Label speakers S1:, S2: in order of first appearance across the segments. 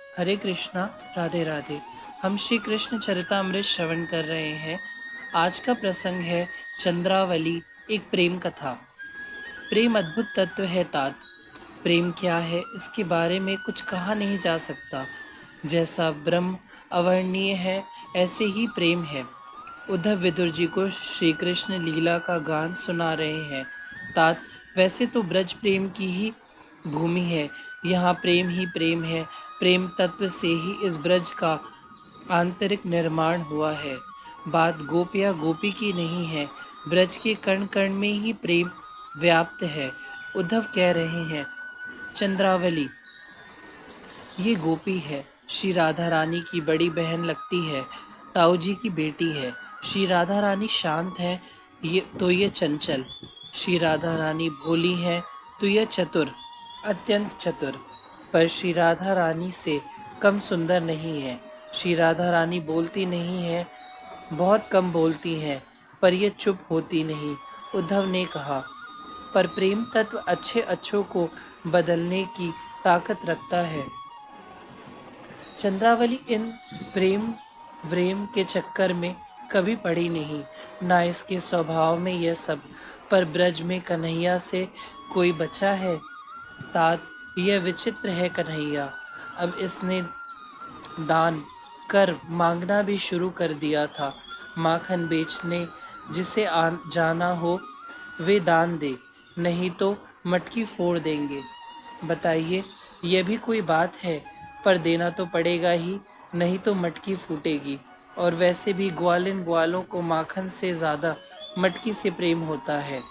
S1: हरे कृष्णा। राधे राधे। हम श्री कृष्ण चरितामृत श्रवण कर रहे हैं। आज का प्रसंग है चंद्रावली, एक प्रेम कथा। प्रेम अद्भुत तत्व है तात। प्रेम क्या है इसके बारे में कुछ कहा नहीं जा सकता। जैसा ब्रह्म अवर्णनीय है, ऐसे ही प्रेम है। उद्धव विदुर जी को श्री कृष्ण लीला का गान सुना रहे हैं। तात, वैसे तो ब्रज प्रेम की ही भूमि है। यहाँ प्रेम ही प्रेम है। प्रेम तत्व से ही इस ब्रज का आंतरिक निर्माण हुआ है। बात गोप या गोपी की नहीं है, ब्रज के कण कण में ही प्रेम व्याप्त है। उद्धव कह रहे हैं, चंद्रावली ये गोपी है, श्री राधा रानी की बड़ी बहन लगती है, ताऊ जी की बेटी है। श्री राधा रानी शांत है, ये चंचल। श्री राधा रानी भोली है तो यह चतुर, अत्यंत चतुर। पर श्री राधा रानी से कम सुंदर नहीं है। श्री राधा रानी बोलती नहीं है, बहुत कम बोलती हैं, पर ये चुप होती नहीं। उद्धव ने कहा, पर प्रेम तत्व अच्छे अच्छों को बदलने की ताकत रखता है। चंद्रावली इन प्रेम व्रेम के चक्कर में कभी पड़ी नहीं, ना इसके स्वभाव में यह सब। पर ब्रज में कन्हैया से कोई बचा है? तात, यह विचित्र है कन्हैया। अब इसने दान कर मांगना भी शुरू कर दिया था। माखन बेचने जिसे जाना हो वे दान दे, नहीं तो मटकी फोड़ देंगे। बताइए, यह भी कोई बात है? पर देना तो पड़ेगा ही, नहीं तो मटकी फूटेगी। और वैसे भी ग्वालिन ग्वालों को माखन से ज़्यादा मटकी से प्रेम होता है।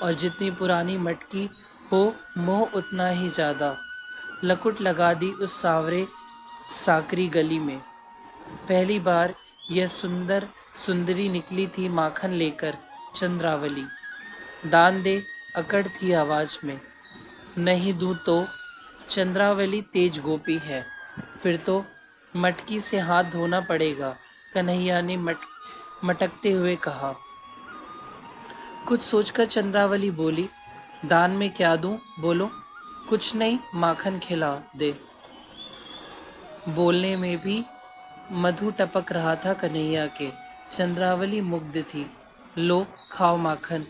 S1: और जितनी पुरानी मटकी हो, मोह उतना ही ज़्यादा। लकुट लगा दी उस सांवरे साकरी गली में। पहली बार यह सुंदर सुंदरी निकली थी माखन लेकर, चंद्रावली। दान दे, अकड़ थी आवाज में। नहीं दूं तो? चंद्रावली तेज गोपी है, फिर तो मटकी से हाथ धोना पड़ेगा, कन्हैया ने मटकते हुए कहा। कुछ सोचकर चंद्रावली बोली, दान में क्या दूं, बोलो। कुछ नहीं, माखन खिला दे। बोलने में भी मधु टपक रहा था कन्हैया के। चंद्रावली मुग्ध थी। लो, खाओ माखन।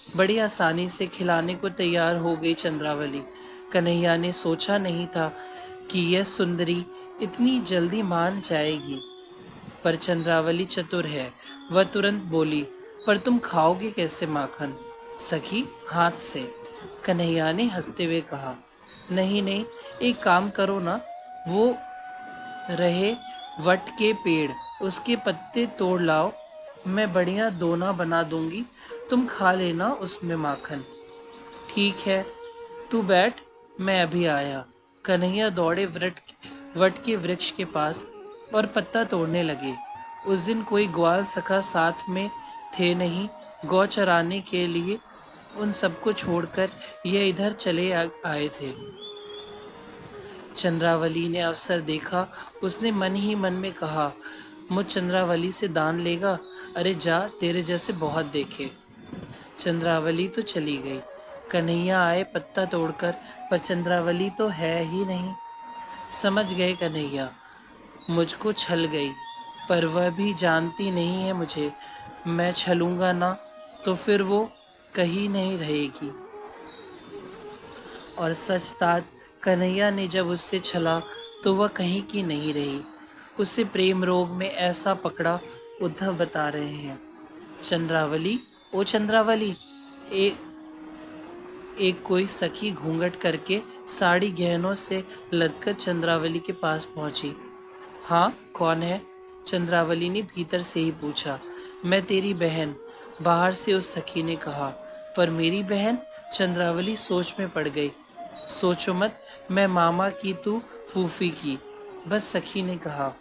S1: बड़ी आसानी से खिलाने को तैयार हो गई चंद्रावली। कन्हैया ने सोचा नहीं था कि यह सुंदरी इतनी जल्दी मान जाएगी। पर चंद्रावली चतुर है, वह तुरंत बोली, पर तुम खाओगे कैसे माखन? सखी, हाथ से। कन्हैया ने हंसते हुए कहा, नहीं नहीं, एक काम करो ना, वो रहे वट के पेड़, उसके पत्ते तोड़ लाओ, मैं बढ़िया दोना बना दूंगी, तुम खा लेना उसमें माखन। ठीक है, तू बैठ, मैं अभी आया। कन्हैया दौड़े वट के वृक्ष के पास और पत्ता तोड़ने लगे। उस दिन कोई ग्वाल सखा साथ में थे नहीं। गौ चराने के लिए उन सबको छोड़कर यह इधर चले आए थे। चंद्रावली ने अवसर देखा, उसने मन ही मन में कहा, मुझ चंद्रावली से दान लेगा? अरे जा, तेरे जैसे बहुत देखे। चंद्रावली तो चली गई। कन्हैया आए पत्ता तोड़कर, पर चंद्रावली तो है ही नहीं। समझ गए कन्हैया, मुझको छल गई, पर वह भी जानती नहीं है मुझे। मैं छलूंगा ना तो फिर वो कहीं नहीं रहेगी। और सच था, कन्हैया ने जब उससे छला तो वह कहीं की नहीं रही। उसे प्रेम रोग में ऐसा पकड़ा, उद्धव बता रहे हैं। चंद्रावली, ओ चंद्रावली, ए, एक कोई सखी घूंघट करके साड़ी गहनों से लदकर चंद्रावली के पास पहुंची। हाँ, कौन है? चंद्रावली ने भीतर से ही पूछा। मैं तेरी बहन, बाहर से उस सखी ने कहा। पर मेरी बहन? चंद्रावली सोच में पड़ गई। सोचो मत, मैं मामा की, तू फूफी की, बस सखी ने कहा।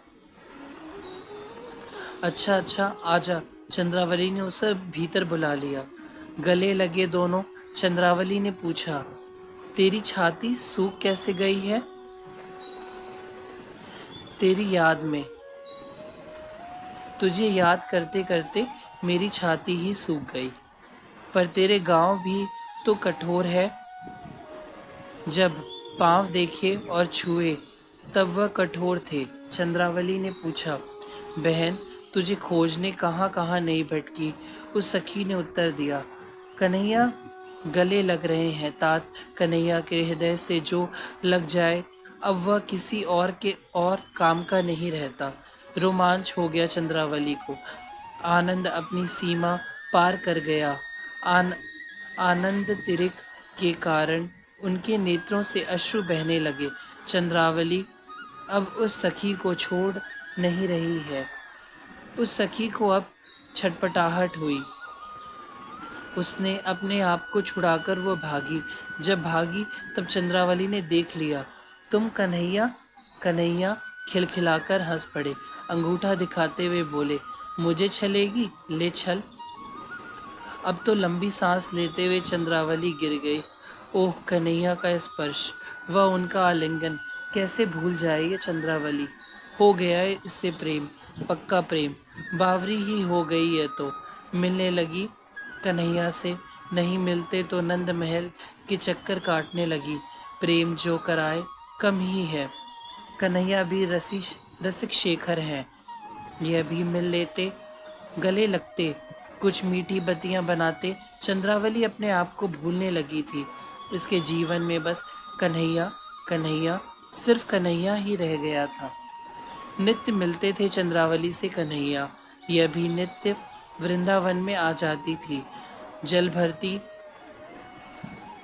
S1: अच्छा अच्छा, आजा। चंद्रावली ने उसे भीतर बुला लिया। गले लगे दोनों। चंद्रावली ने पूछा, तेरी छाती सूख कैसे गई है? तेरी याद में। तुझे याद करते करते मेरी छाती ही सूख गई। पर तेरे गांव भी तो कठोर है। जब पांव देखे और छुए तब वह कठोर थे। चंद्रावली ने पूछा, बहन तुझे खोजने कहाँ कहाँ नहीं भटकी। उस सखी ने उत्तर दिया, कन्हैया गले लग रहे हैं तात। कन्हैया के हृदय से जो लग जाए अब वह किसी और के और काम का नहीं रहता। रोमांच हो गया चंद्रावली को। आनंद अपनी सीमा पार कर गया। आन, आनंद तिरिक के कारण उनके नेत्रों से अश्रु बहने लगे। चंद्रावली अब उस सखी को छोड़ नहीं रही है। उस सखी को अब छटपटाहट हुई। उसने अपने आप को छुड़ाकर वो भागी। जब भागी तब चंद्रावली ने देख लिया। तुम कन्हैया? कन्हैया खिलखिलाकर हंस पड़े। अंगूठा दिखाते हुए बोले, मुझे छलेगी? ले छल। अब तो लंबी सांस लेते हुए चंद्रावली गिर गई। ओह कन्हैया का स्पर्श, वह उनका आलिंगन, कैसे भूल जाए ये चंद्रावली। हो गया है इससे प्रेम, पक्का प्रेम। बावरी ही हो गई है तो। मिलने लगी कन्हैया से, नहीं मिलते तो नंद महल के चक्कर काटने लगी। प्रेम जो कराए कम ही है। कन्हैया भी रसिक शेखर हैं। यह भी मिल लेते, गले लगते, कुछ मीठी बत्तियां बनाते। चंद्रावली अपने आप को भूलने लगी थी। इसके जीवन में बस कन्हैया कन्हैया, सिर्फ कन्हैया ही रह गया था। नित्य मिलते थे चंद्रावली से कन्हैया। यह भी नित्य वृंदावन में आ जाती थी, जल भरती।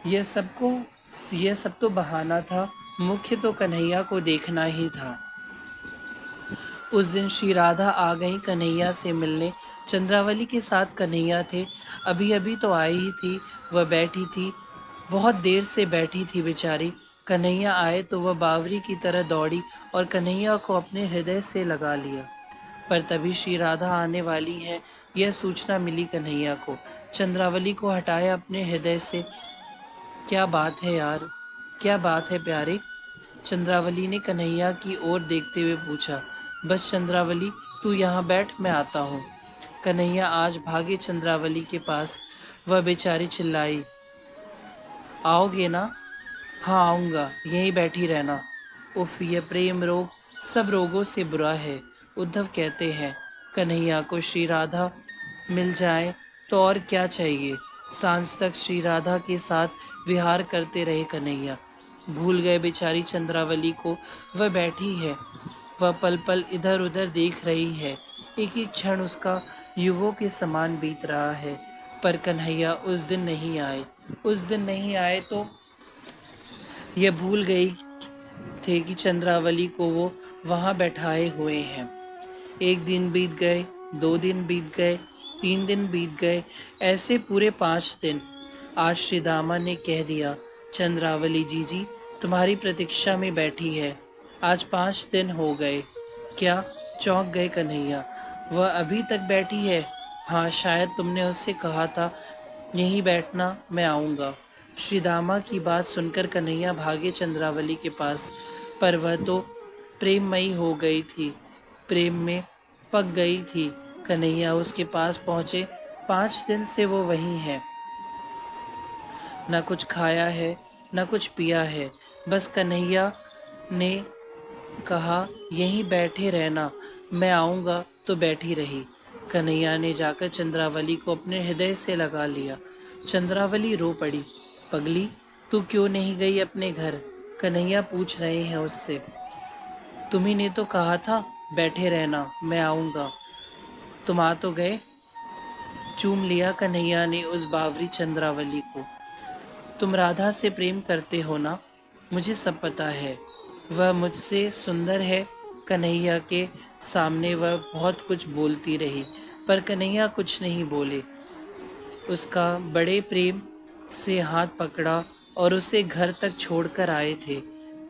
S1: यह सब तो बहाना था, मुख्य तो कन्हैया को देखना ही था। उस दिन श्री राधा आ गई कन्हैया से मिलने। चंद्रावली के साथ कन्हैया थे। अभी अभी तो आई ही थी। वह बैठी थी, बहुत देर से बैठी थी बेचारी। कन्हैया आए तो वह बावरी की तरह दौड़ी और कन्हैया को अपने हृदय से लगा लिया। पर तभी श्री राधा आने वाली हैं, यह सूचना मिली कन्हैया को। चंद्रावली को हटाया अपने हृदय से। क्या बात है यार, क्या बात है प्यारे? चंद्रावली ने कन्हैया की ओर देखते हुए पूछा। बस चंद्रावली, तू यहाँ बैठ, मैं आता हूँ। कन्हैया आज भागे चंद्रावली के पास। वह बेचारी चिल्लाई, आओगे ना? हाँ आऊँगा, यहीं बैठी रहना। उफ, यह प्रेम रोग सब रोगों से बुरा है, उद्धव कहते हैं। कन्हैया को श्री राधा मिल जाए तो और क्या चाहिए। सांझ तक श्री राधा के साथ विहार करते रहे कन्हैया। भूल गए बेचारी चंद्रावली को। वह बैठी है, वह पल पल इधर उधर देख रही है। एक एक क्षण उसका युगों के समान बीत रहा है। पर कन्हैया उस दिन नहीं आए। उस दिन नहीं आए तो यह भूल गई थे कि चंद्रावली को वो वहां बैठाए हुए हैं। एक दिन बीत गए, 2 दिन बीत गए, 3 दिन बीत गए, ऐसे पूरे 5 दिन। आज श्री दामा ने कह दिया, चंद्रावली जीजी तुम्हारी प्रतीक्षा में बैठी है। आज 5 दिन हो गए। क्या? चौंक गए कन्हैया। वह अभी तक बैठी है? हाँ, शायद तुमने उससे कहा था यहीं बैठना, मैं आऊँगा। श्री दामा की बात सुनकर कन्हैया भागे चंद्रावली के पास। पर वह तो प्रेममयी हो गई थी, प्रेम में पक गई थी। कन्हैया उसके पास पहुँचे। 5 दिन से वो वहीं है। न कुछ खाया है, न कुछ पिया है। बस कन्हैया ने कहा, यहीं बैठे रहना, मैं आऊँगा, तो बैठी रही। कन्हैया ने जाकर चंद्रावली को अपने हृदय से लगा लिया। चंद्रावली रो पड़ी। पगली, तू क्यों नहीं गई अपने घर? कन्हैया पूछ रहे हैं उससे। तुम्ही ने तो कहा था बैठे रहना, मैं आऊँगा। तुम आ तो गए। चूम लिया कन्हैया ने उस बावरी चंद्रावली को। तुम राधा से प्रेम करते हो ना? मुझे सब पता है। वह मुझसे सुंदर है। कन्हैया के सामने वह बहुत कुछ बोलती रही, पर कन्हैया कुछ नहीं बोले। उसका बड़े प्रेम से हाथ पकड़ा और उसे घर तक छोड़कर आए थे।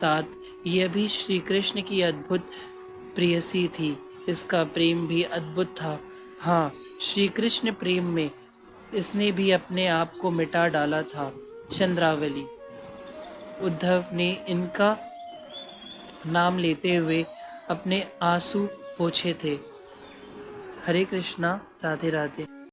S1: तात, यह भी श्री कृष्ण की अद्भुत प्रेयसी थी। इसका प्रेम भी अद्भुत था। हाँ, श्री कृष्ण प्रेम में इसने भी अपने आप को मिटा डाला था। चंद्रावली। उद्धव ने इनका नाम लेते हुए अपने आंसू पोंछे थे। हरे कृष्णा, राधे राधे।